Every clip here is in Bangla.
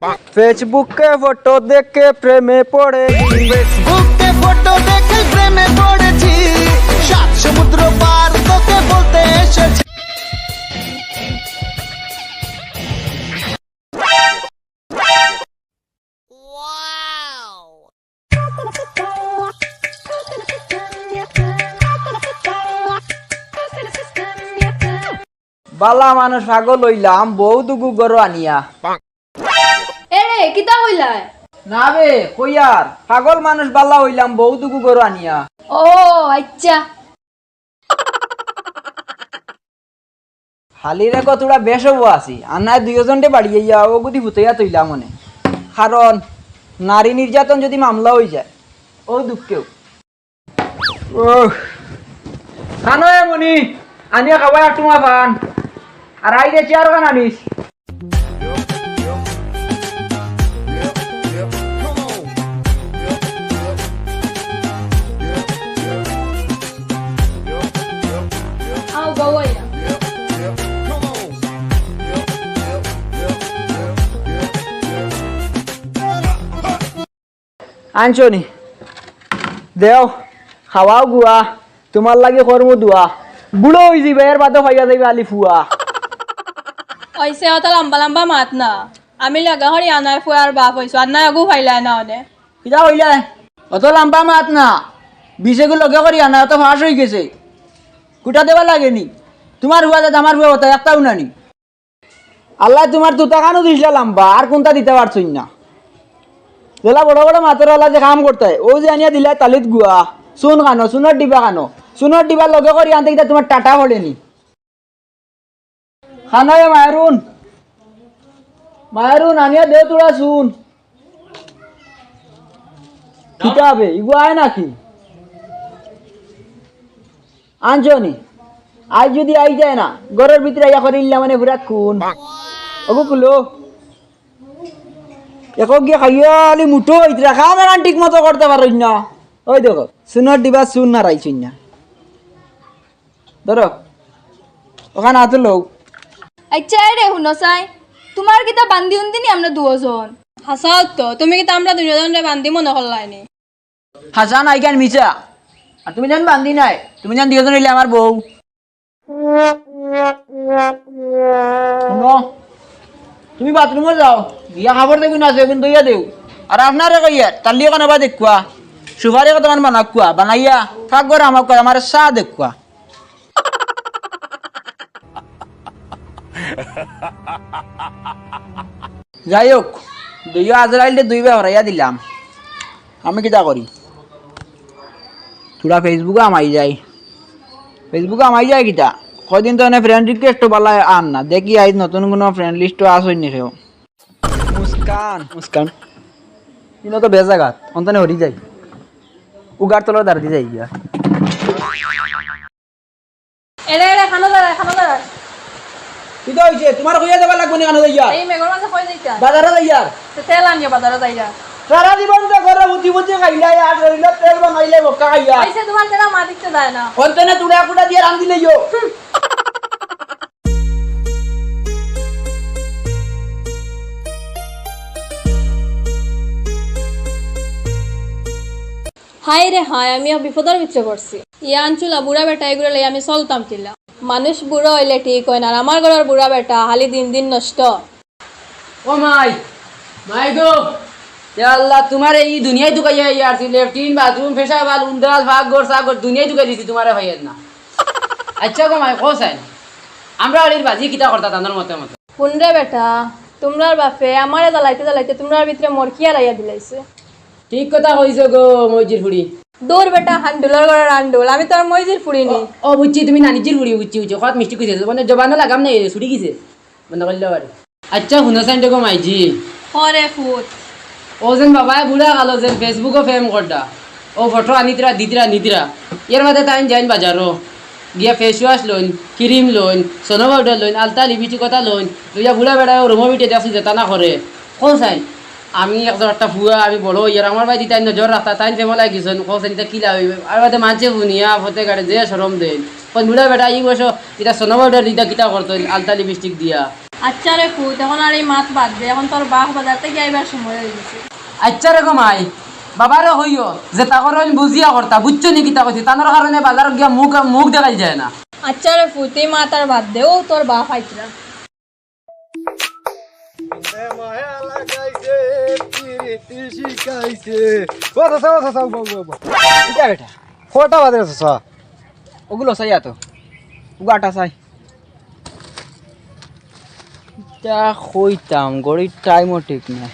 ফেসবুকে ফটো দেখে প্রেমে পড়ে ফেসবুকে ফটো দেখে প্রেমে পড়েছি, সাত সমুদ্র পার তোকে বলতে এসেছি। বালা মানুষ পাগল হইলাম বউ দুগু গরু আনিয়া এরে কিতা হইলাই? না বে কইয়ার পাগল মানুষ বালা হইলাম বউ দুগু গরু আনিয়া ও আচ্ছা। হালিরে কতটা বেশ হবো আছি আর নাই দুইজনটে বাড়িয়ে ইয়া ও গুদি ভুতইয়া তৈলাম মনে, কারণ নারী নির্যাতন যদি মামলা হয়ে যায় ও দুঃখেও খানো এ মনি আনিয়া খাবাই আর তোমার ফান আর আই রে চেয়ার খান আনিস আও বাবাইয়া আনছনি দেও খাওয়াও গুয়া তোমার লাগে কর্ম দুয়া বুড়ো হয়ে যাবে এর বাদে হইয়া যাইবে আলি ফুয়া ওইসে অত লম্বা লম্বা মাত না, আমি লাগা হরি আনার ফুয়ার বাপ হইছো আর না আগু ফাইলাই না ওনে। কিটা হইলে অত লম্বা মাত না বিশেগুলো লগে করি আনা অত ফাঁস হয়ে গেছে কুটা দেবা লাগেনি তোমার হুয়া যাতে আমার হুয়া হতো একটাও নানি আল্লাহ তোমার দুটা কানো দিছিল লম্বা আর কোনটা দিতে পারছই না যেলা বড় বড় মাতের আল্লাহ যে কাম করতে ও যে আনিয়া দিলে তালিত গুয়া চুন খানো চুনের ডিবা খানো চুনের ডিবার লগে করি আনতে কিটা তোমার টাটা হলেনি খানো এ মায়েরুন মায়েরুন আনিয়া দে তোরা শুন কিটা হবে ইগু আয় নাকি আনছনি আজ যদি আই যায় না ঘরের ভিতরে আইয়া করে ইল্লা মানে পুরা খুন ওগো কুলো এক গিয়ে খাইয়া আলি মুঠো হইতরা খাম এখন ঠিক মতো করতে পারই না ওই দেখো সুনার ডিবা সুন না রাইছই না ধরো ওখানে হাতে লোক আচ্ছা রে হুনো চাই তোমার কিতা বান্ধি উন্দিনি আমরা দুজন হাসাও তো তুমি কিতা আমরা দুজন রে বান্ধি মনে করলাইনি হাসান আইকান মিছা আর তুমি জান বান্ধি নাই তুমি জান দুজন হইলে আমার বউ শুনো তুমি বাথরুমে যাও গিয়া খাবার দেখবি না সেগুন দইয়া দেও আর আপনারে কইয়া তালিও কেন বা দেখুয়া সুপারি কত বানাকুয়া বানাইয়া ফাঁক করে আমাক কয় আমার চা দেখুয়া যাই হোক দুইও আজরাইলে দুই বে হরাইয়া দিলাম আমি কিটা করি তোরা ফেসবুকে আমাই যায় কিটা কয়দিন তো ফ্রেন্ড রিকোয়েস্ট বালা আন না দেখি আজ নতুন কোনো ফ্রেন্ড লিস্ট আসই নি খেও মুস্কান ইনো তো বেজাগাত অন্তনে হরি যাই উগার তলার দাঁড়ি যাই গিয়া এরে এরে খানো দাঁড়া কি তো হইছে তোমার কইয়া যাবা লাগবে নি কানো যাইয়া এই মেঘর মাঝে কই যাইতা বাজারে যাইয়া তে তেল আনিয়া বাজারে যাইরা সারা জীবন তো ঘরে বুদ্ধি খাইলা আর রইল তেল বানাইলে বক্কা খাইয়া আইসে তোমার তেরা মা দিতে যায় না অন্তনে তুড়া কুড়া দিয়ে রাম দিলে ইয়ো হাই রে হাই আমি বিপদের ভিতরে পড়ছি ইয়া আনচুলা বুড়া বেটা এগুলো লাই আমি চলতাম কিলা মানুষ বুড়ো হইলে ঠিক হয় না আর আমার ঘরের বুড়া বেটা হালি দিন দিন নষ্ট ও মাই গো তে আল্লাহ তোমার এই দুনিয়ায় দুকাইয়া ইয়ারছি লেফটিন বাথরুম পেশাবাল উন্দাল ভাগর সাগর দুনিয়ায় দুকাই দিছি তোমারে ভাইয়ের না আচ্ছা গো মাই কোসাই আমরা আলির বাজি কিটা করতা তাদের মতে শুনরে বেটা তোমরার বাপে আমারে জ্বালাইতে তোমরার ভিতরে মরকিয়া রাইয়া দিলাইছে ঠিক কথা কইছো গো মইজির ফুড়ি দূর বেটা হান্ডুলার ঘরের আন্ডুল আমি তোর মইজির ফুড়িনি ও বুঝছি তুমি নানিজির ফুড়ি বুঝছি কত মিষ্টি কইছে মানে জবানো লাগাম নাই ছুটি গিছে মানে কইলে পারে আচ্ছা শুনছেন গো মাইজি হরে ফুট ও যেন বাবা বুড়া গেল যেন ফেসবুকও ফেম করতা ও ফটো আনিতরা দিতরা এর মধ্যে তাই যাইন বাজারও গিয়া ফেস ওয়াশ লোন ক্রিম লোন সোনো পাউডার লোন আলতা লিপিচি কথা লোন তুইয়া বুড়া বেড়া রুমো বিটে দেখছি যেতা না করে কোসাই আমি একজন একটা ফুয়া আমি বড় ইয়ার আমার ভাই দিতাই নজর রাখতা তাই ফেমো লাগিয়েছেন কোসাই কি লাভ আর বাদে মানছে শুনিয়া ফতে গাড়ি যে সরম দেন কোন বুড়া বেটা এই বসো এটা সোনো পাউডার দিতা কিতা করতো আলতা লিপস্টিক দিয়া আচ্ছা রে ফুত এখন আর এই মাত বাদ দে, এখন তোর বাপ বাজার থেকে আইবার সময় হয়ে গেছে। আচ্ছা রে মাই বাবারে হইও যে তাকর বুঝিয়া করতা বুঝছো নি কিতা কইছি তানোর কারণে বাজারত গিয়া মুখ মুখ দেখাই যায় না। আচ্ছা রে ফুত এই মাত আর বাদ দে, ও তোর বাপ আইতরা। মায়া লাগাইছে প্রীতি শিখাইছে ও চাচা কিতা বেটা কটা বাজে চাচা ওগুলো চাই তো গাটা চাই তা কইতাম গড়ির টাইমও ঠিক নাই।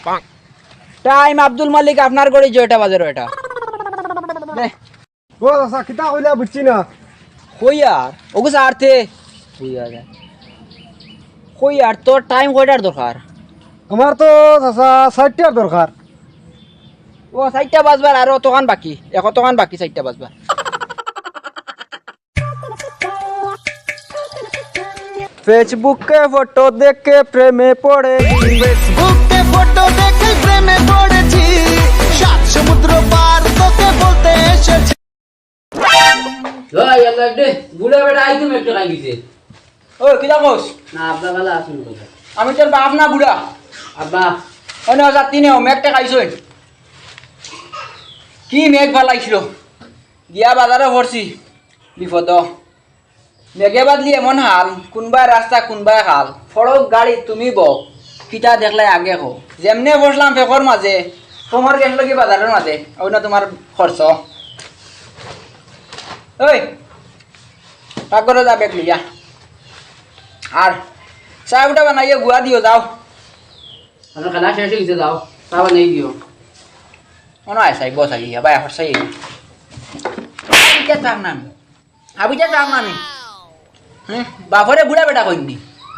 টাইম আব্দুল মালিক আপনার গড়ি 6টা বাজে এটা দে ও চাচা কিতা কইলা বুঝছি না কই আর ওগু সারতে কই আর তোর টাইম কয়টার দরকার? আমার তো চাচা 60টার দরকার। ও 4টা বাজবার আর অতখান বাকি, একতখান বাকি 4টা বাজবার। ফেসবুক কে ফটো দেখে প্রেমে পড়ে ফেসবুকে ফটো দেখে প্রেমে পড়েছি, সাত সমুদ্র পার তোকে বলতে এসেছি। ওই আল্লাহ দে বুড়া বেটা আই তুমি একটু খাই গেছে। ও কিলা কস? না আব্বা ভালো আছেন কইলা। আমি তোর বাপ না বুড়া? আব্বা অন্য যাত্রী নেও মেঘটা খাইছই কি মেঘ ফালাইছিল গিয়া বাজারে ভরছি বিপদ মেঘে বাদলি এমন হাল কোনবাই রাস্তা কোনবাই হাল ফড়ক গাড়ি তুমি বক কিতা দেখলে আগে হো যেমনে বসলাম ফেকর মাঝে তোমার গেছ লাগি বাজারের মাঝে ওই না তোমার খরচ ওই পাকঘরে যা বেগ লিয়া আর চা উঠা বানাইয়া গুয়া দিও যাও আমার খালা শেষ হয়ে গেছে দাও তাও নেই দিও। মনে হয় চাই বস আগে বাই এখন চাই চাপ না আমি আবিটা চাপ না আমি বাপরে বুড়া বেটা কইনি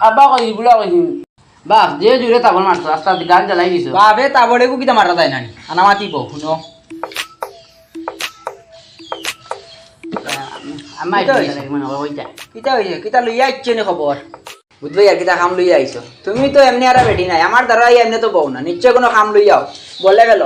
আব্বা কই বুড়া কইছি বাপ যে জুড়ে তাবল মারছো রাস্তা গান জ্বালাই গেছো। বাপে তাবড়ে কু কিতা মারা যায় নানি আনা মাতিব শুনো আমার কিতা হইছে? মানে ওইটা কিতা হইছে কিতা লইয়া আইছে নি খবর বুঝবে আর কিতা কাম লইয়া আইছো তুমি তো এমনি আর বেটি নাই আমার দ্বারা এমনি তো বউ না নিশ্চয় কোনো কাম লইয়াও বলে গেল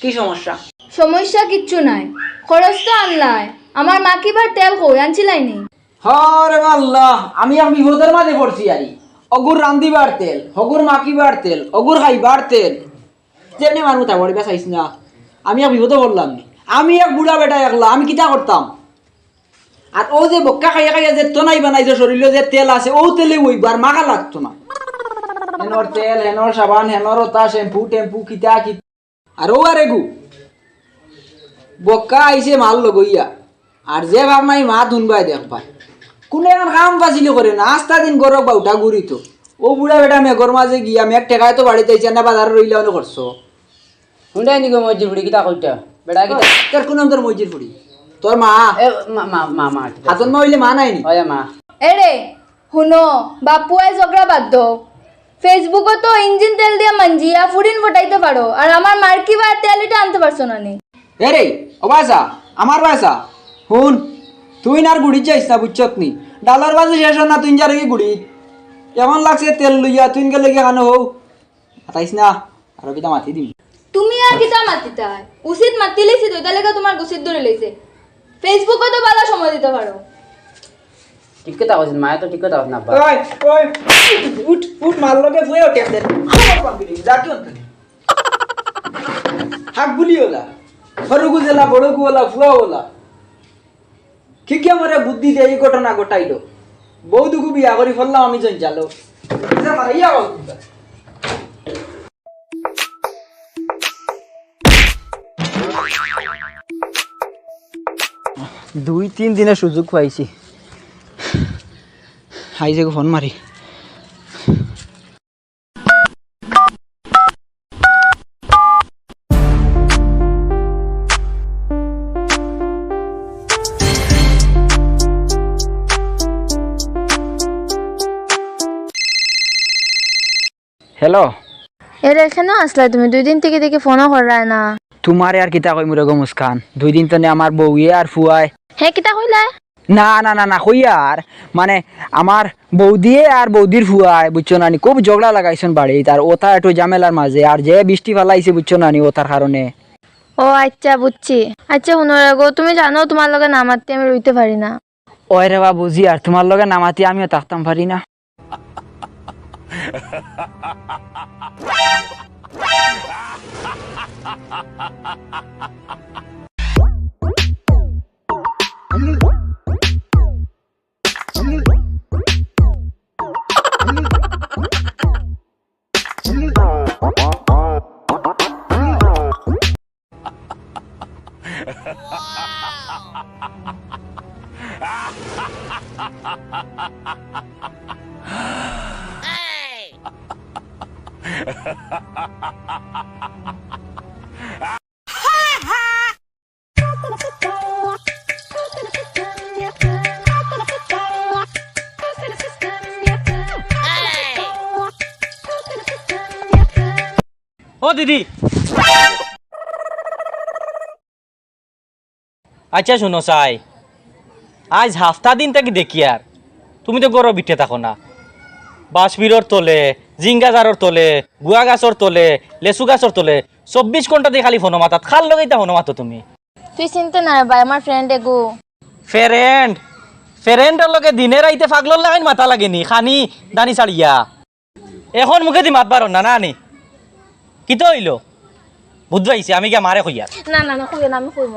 কি সমস্যা? সমস্যা কিচ্ছু নাই, খরচ তো আনলাই। আমার মা কিবার তেল কই আনছিলাই নি? হরে আল্লাহ আমি এক বিপদের মাঝে পড়ছি আরি অগুর রান্দিবার তেল হগুর মাখিবার তেল অগুর খাইবার তেল যেমনি মানুষ তা বড় বেসাইস না আমি এক বিপদে বললাম নি আমি এক বুড়া বেটা একলা আমি কিতা করতাম আর ও যে বক্কা খাইয়া খাইয়া যে তনাই বানাইছে শরীরে যে তেল আছে ও তেলে ওইবার মাখা লাগতো না হেনর তেল হেনর সাবান হেনর ওতা শ্যাম্পু টেম্পু কিতা কি আর ও আর এগু বক্কা আইছে মাল লগইয়া আর যে ভাব নাই মা ধুনবাই দেখবাই কোনে এখন কাম বাজিলে করে না আস্তা দিন গরক বা উঠা ঘুরিত ও বুড়া বেটা মেঘর মাঝে গিয়া মেঘ ঠেকায় তো বাড়িতে আইছে না বাজারে রইলে অনেক করছো হুন্ডাই নিগো মজি বুড়ি কিতা কইতা বেটা কিতা তোর কোন তোর মসজিদ ফুড়ি তোর মা এ মা মা মা হাতন মা হইলে মা নাইনি ওই মা এরে শুনো বাপুয়াই ঝগড়া বাদ দাও। ফেসবুকে তো ইঞ্জিন তেল দিয়ে মাঞ্জিয়া ফুডিন ফটাইতে পারো, আর আমার মার কিবার তেল এটা আনতে পারছো না নি? এ রে ও বাসা আমার বাসা হুন তুই না আর গুড়ি যাইস না বুঝছত নি ডালার বাজে শেষ না তুই যা রেখে গুড়ি এমন লাগছে তেল লইয়া তুই গেলে গিয়ে কানো হও হাতাইস না আর কিতা মাতি দিবি তুমি আর কিতা মাতিতা উচিত মাতি লেছি তো এটা লেগে তোমার গুছিত ধরে লইছে। ফেসবুকে তো ভালো সময় দিতে পারো। ঠিক কথা কইছেন মা তো ঠিক কথা কইছেন আব্বা। ওই ওই উঠ উঠ মার লগে ফুয়ে ওঠে দে আমার পাবি যা কি অন্তরে হাক বুলি ওলা ফরুগু জেলা বড়গু ওলা ফুয়া ওলা কি কি আমারে বুদ্ধি দে এই ঘটনা ঘটাইলো বউ দুগু বিয়া করি ফেললাম আমি জঞ্জালো যা মারাইয়া বল 2-3 দিনের সুযোগ পাইছি আইজে ফোন মারি হ্যালো এর এখানে আসলা তুমি 2 দিন থেকে দেখি ফোনও করায় না। তোমারে আর কিতা কই মুরে গো মুস্কান 2 দিন তো আমার বউয়ে আর ফুয়ায় হে কিতা কইলা? না না না না কই আর মানে আমার বৌদিয়ে আর বৌদির ফুয়ায় বুঝছো নানি খুব ঝগড়া লাগাইছেন বাড়ি তার ওটা একটু ঝামেলার মাঝে আর যে বৃষ্টি ফালাইছে বুঝছো নানি ওটার কারণে। ও আচ্ছা বুঝছি। আচ্ছা শুনো গো তুমি জানো তোমার লগে নামাতে আমি রইতে পারি না। ওই রে বা বুঝি আর তোমার লগে নামাতি আমিও থাকতাম পারি না। ও দিদি, আচ্ছা শুনো চাই, আজ হাফতা দিন থেকে দেখি আর তুমি তো গরো বিটে থাকো না। বাঁশবিরর তলে, জিঙ্গা জারর তলে, গুয়া গাছর তলে, লেচু গাছর তলে 24 ঘন্টা দিয়ে খালি ফোনো মাথাত খাল লগাইতা ফোনো মাতো তুমি। তুই চিন্তা না ভাই, আমার ফ্রেন্ড এগো। ফ্রেন্ডের লগে দিনে রাইতে ফাগলর লাগাইন মাথা লাগেনি খানি দানি ছাড়িয়া। এখন মুখে দি মাত পারো না নানি কি তো হইল বুঝবাইছি আমি গিয়া মারে কইয়া না না না, কইও না, আমি কইব